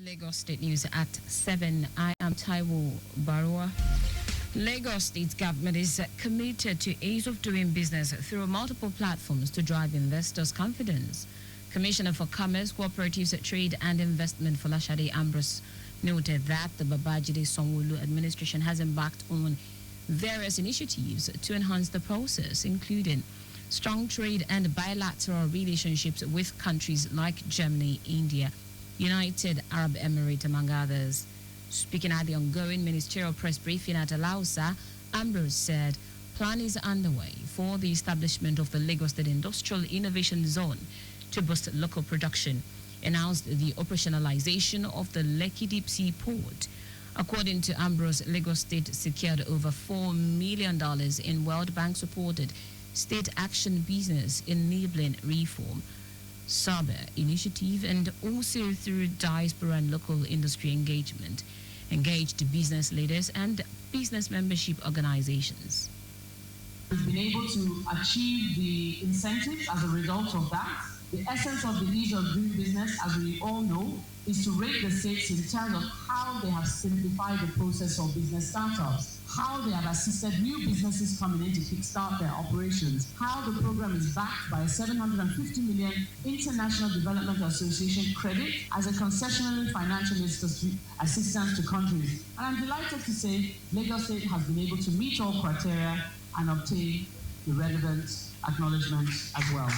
Lagos State News at 7. I am Taiwo Baruwa. Lagos State government is committed to ease of doing business through multiple platforms to drive investors' confidence. Commissioner for Commerce, Cooperatives, Trade and Investment Folashade Ambrose noted that the Babajide Sanwo-Olu administration has embarked on various initiatives to enhance the process, including strong trade and bilateral relationships with countries like Germany, India, United Arab Emirates, among others. Speaking at the ongoing ministerial press briefing at Alausa, Ambrose said plan is underway for the establishment of the Lagos State Industrial Innovation Zone to boost local production, announced the operationalization of the Lekki Deep Sea Port. According to Ambrose, Lagos State secured over $4 million in World Bank-supported state action business enabling reform, SABA initiative, and also through diaspora and local industry engagement, engaged business leaders and business membership organizations. We've been able to achieve the incentives as a result of that. The essence of the ease of doing business, as we all know, is to rate the states in terms of how they have simplified the process of business startups, how they have assisted new businesses coming in to kickstart their operations, how the program is backed by a 750 million International Development Association credit as a concessional financial assistance to countries. And I'm delighted to say Lagos State has been able to meet all criteria and obtain the relevant acknowledgement as well.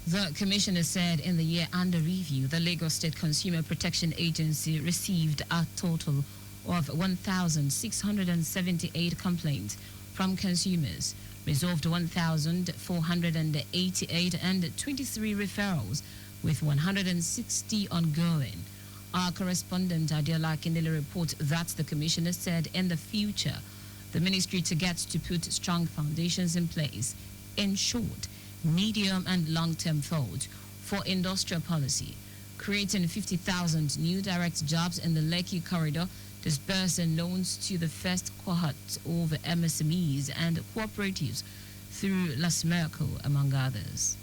The commissioner said in the year under review, the Lagos State Consumer Protection Agency received a total of 1,678 complaints from consumers, resolved 1,488 and 23 referrals, with 160 ongoing. Our correspondent Adiola Kindele reports that the commissioner said in the future, the ministry targets to put strong foundations in place. In short, medium and long-term thought for industrial policy, creating 50,000 new direct jobs in the Lekki corridor, disbursing loans to the first cohort of MSMEs and cooperatives through Lasmerco, among others.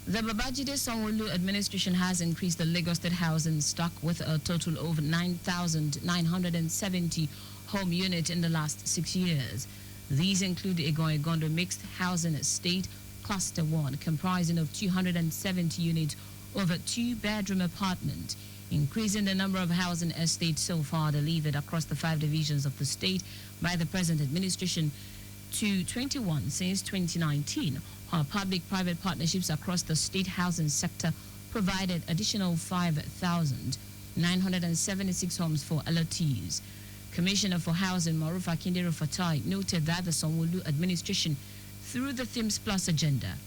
The Babajide Sanwo-Olu administration has increased the Lagos State housing stock with a total of 9,970 home units in the last 6 years. These include Egon-Egondo Mixed Housing Estate Cluster 1, comprising of 270 units of a two-bedroom apartment, increasing the number of housing estates so far delivered across the 5 divisions of the state by the present administration to 21 since 2019. While public-private partnerships across the state housing sector provided additional 5,976 homes for LOTs. Commissioner for Housing Maruf Akindero Fatai noted that the Sanwo-Olu administration, through the Themes Plus agenda,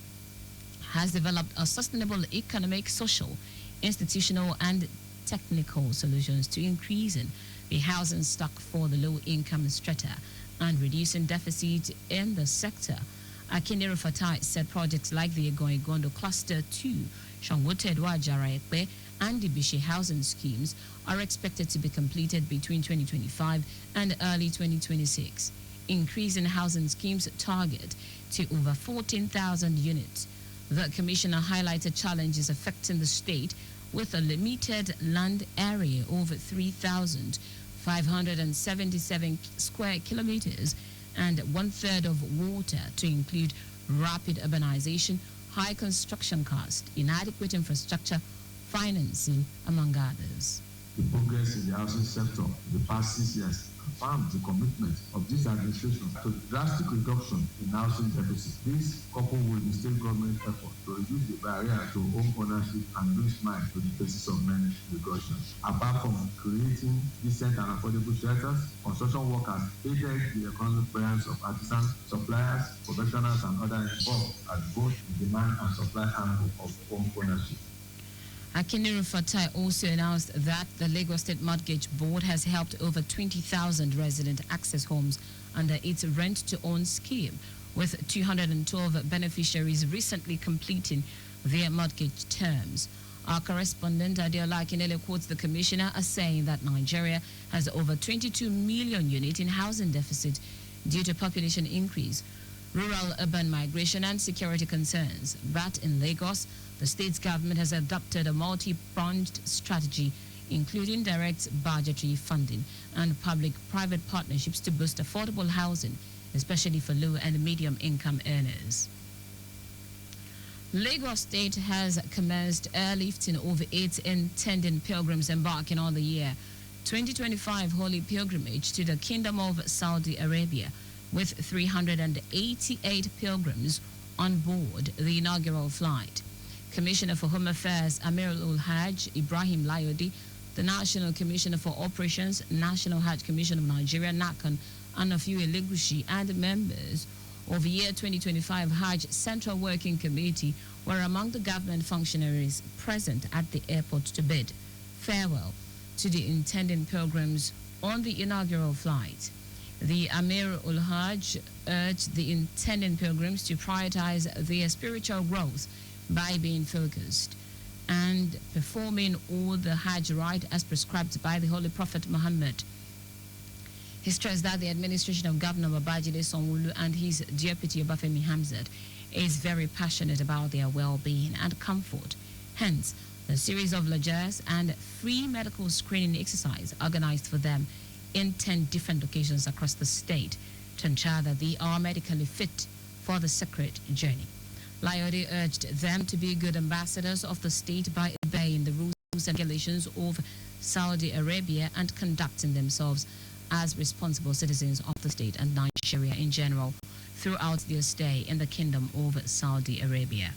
has developed a sustainable economic, social, institutional and technical solutions to increasing the housing stock for the low-income strata and reducing deficit in the sector. Akindero Fatai said projects like the Egon-Egondo Cluster 2, Shanwote-Edwa Jara-Ekpe, and the Bishi housing schemes are expected to be completed between 2025 and early 2026, increasing housing schemes target to over 14,000 units. The commissioner highlighted challenges affecting the state with a limited land area over 3,577 square kilometers and 1/3 of water, to include rapid urbanization, high construction cost, inadequate infrastructure, financing, among others. The progress in the housing sector in the past 6 years confirms the commitment of this administration to drastic reduction in housing deficit. This, coupled with the state government effort to reduce the barrier to home ownership and bring smile to the faces of many Lagosians. Apart from creating decent and affordable shelters, construction work has aided the economic presence of artisans, suppliers, professionals, and others involved at both the demand and supply angle of home ownership. Akindero Fatai also announced that the Lagos State Mortgage Board has helped over 20,000 resident access homes under its rent-to-own scheme, with 212 beneficiaries recently completing their mortgage terms. Our correspondent Adiola Akinele quotes the commissioner as saying that Nigeria has over 22 million units in housing deficit due to population increase, rural-urban migration and security concerns. But in Lagos, the state government has adopted a multi-pronged strategy, including direct budgetary funding and public-private partnerships to boost affordable housing, especially for low and medium-income earners. Lagos State has commenced airlifting over 8 intending pilgrims embarking on the year 2025 Holy Pilgrimage to the Kingdom of Saudi Arabia, with 388 pilgrims on board the inaugural flight. Commissioner for Home Affairs Amirul Hajj Ibrahim Layodi, the National Commissioner for Operations, National Hajj Commission of Nigeria, NACON, Anafiu Elegushi, and members of the year 2025 Hajj Central Working Committee were among the government functionaries present at the airport to bid farewell to the intending pilgrims on the inaugural flight. The Amir ul Hajj urged the intending pilgrims to prioritize their spiritual growth by being focused and performing all the Hajj rite as prescribed by the Holy Prophet Muhammad. He stressed that the administration of Governor Babajide Sanwo-Olu and his deputy Obafemi Hamzat is very passionate about their well-being and comfort. Hence, the series of lodges and free medical screening exercise organized for them in 10 different locations across the state to ensure that they are medically fit for the sacred journey. Layode urged them to be good ambassadors of the state by obeying the rules and regulations of Saudi Arabia and conducting themselves as responsible citizens of the state and Nigeria in general throughout their stay in the Kingdom of Saudi Arabia.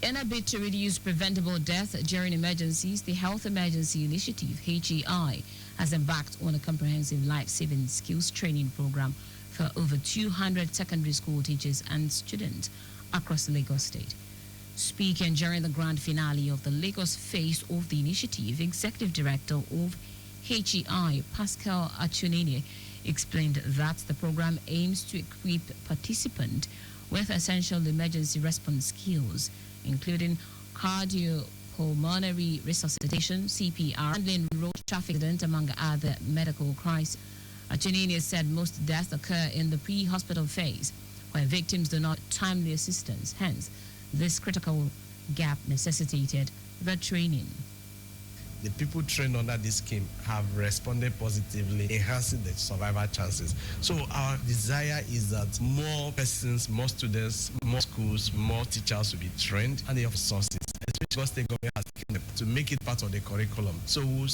In a bid to reduce preventable death during emergencies, the Health Emergency Initiative, HEI, has embarked on a comprehensive life-saving skills training program for over 200 secondary school teachers and students across Lagos State. Speaking during the grand finale of the Lagos phase of the initiative, Executive Director of HEI, Pascal Achunini, explained that the program aims to equip participants with essential emergency response skills, including cardiopulmonary resuscitation, CPR, handling road traffic accident, among other medical crises. Achunini said most deaths occur in the pre-hospital phase, where victims do not timely assistance. Hence, this critical gap necessitated the training. The people trained under this scheme have responded positively, enhancing the survival chances. So our desire is that more persons, more students, more schools, more teachers will be trained, and they have resources, especially because the government has taken them to make it part of the curriculum. So we'll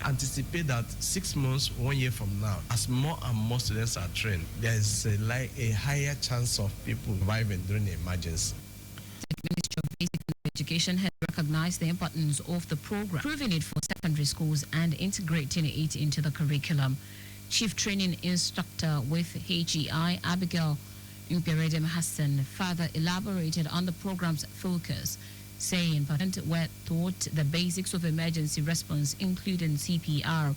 anticipate that 6 months, 1 year from now, as more and more students are trained, there is a higher chance of people surviving during the emergency. The Ministry of Basic Education has recognized the importance of the program, proving it for secondary schools and integrating it into the curriculum. Chief Training Instructor with HEI, Abigail Imperedem Hassan, further elaborated on the program's focus, saying participants were taught the basics of emergency response, including CPR,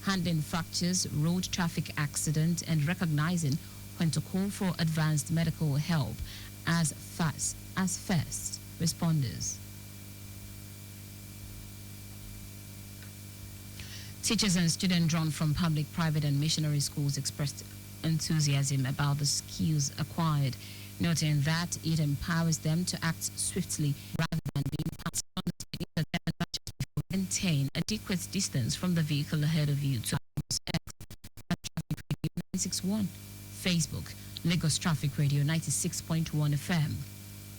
handling fractures, road traffic accidents, and recognizing when to call for advanced medical help as first responders. Teachers and students drawn from public, private, and missionary schools expressed enthusiasm about the skills acquired, noting that it empowers them to act swiftly rather than being passed on the maintain adequate distance from the vehicle ahead of you. To Traffic Radio 961, Facebook, Lagos Traffic Radio 96.1 FM,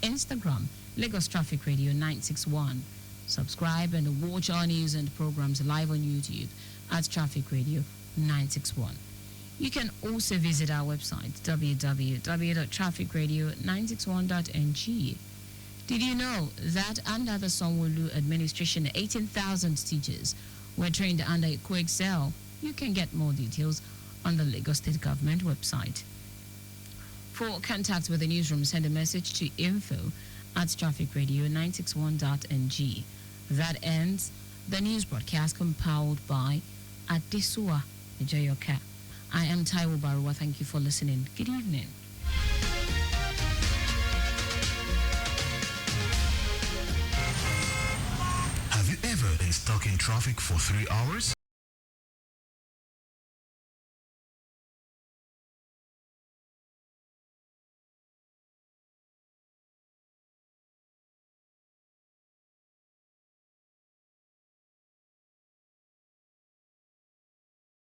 Instagram, Lagos Traffic Radio 961. Subscribe and watch our news and programs live on YouTube at Traffic Radio 961. You can also visit our website, www.trafficradio961.ng. Did you know that under the Sanwo-Olu administration, 18,000 teachers were trained under EcoExcel? You can get more details on the Lagos State Government website. For contact with the newsroom, send a message to info@trafficradio961.ng. That ends the news broadcast compiled by Adesua Ejoyoka. I am Taiwo Baruwa. Thank you for listening. Good evening. Have you ever been stuck in traffic for 3 hours?